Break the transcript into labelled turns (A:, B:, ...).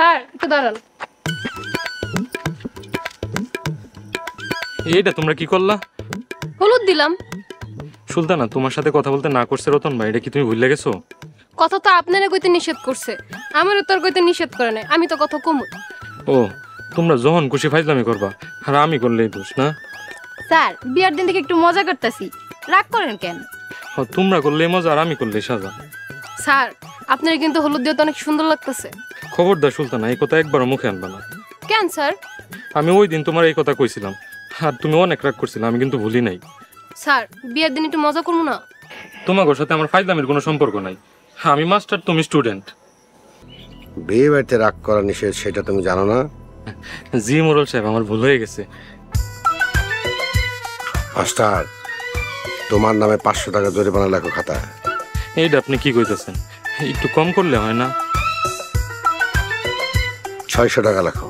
A: Sir একটু দাঁড়ান।
B: এইটা তোমরা কি করলা?
A: হলুদ দিলাম।
B: সুলতানা, তোমার সাথে কথা বলতে না করছে রতন ভাই, এটা কি তুমি ভুলে গেছো?
A: কথা তো আপনারা কইতে নিষেধ করছে, আমারও তোর কইতে নিষেধ করে নাই, আমি তো কথা কমু।
B: ও, তোমরা যখন খুশি ফাইজলামি করবা, আর আমি করলেই দোষ না?
C: স্যার বিয়ার দিন থেকে একটু মজা করতেছি, রাগ করেন কেন?
B: তোমরা করলেই মজা আর আমি করলেই সাজা।
A: স্যার আপনার কিন্তু হলুদ দিয়ে তো অনেক সুন্দর লাগতেছে।
B: খবরদার সুলতানা, এই কথা একবারও মুখে আনবা না।
A: কেন স্যার?
B: আমি ওই দিন তোমার এই কথা কইছিলাম, আর তুমি অনেক রাগ করছিলে, আমি কিন্তু ভুলি নাই।
A: স্যার বিয়ের দিন একটু মজা করবো না?
B: তোমার সাথে আমার ফাইজলামির কোনো সম্পর্ক নাই। আমি মাস্টার, তুমি স্টুডেন্ট।
D: বিয়ে বাড়িতে রাগ করা নিষেধ, সেটা তুমি জানো না?
B: জি মোরল সাহেব, আমার ভুল হয়ে গেছে।
D: মাস্টার, তোমার নামে 500 টাকা জরিমানা লেখো খাতায়।
B: এইটা আপনি কি কইতেছেন? একটু কম করলে হয় না?
D: 600 টাকা লেখো।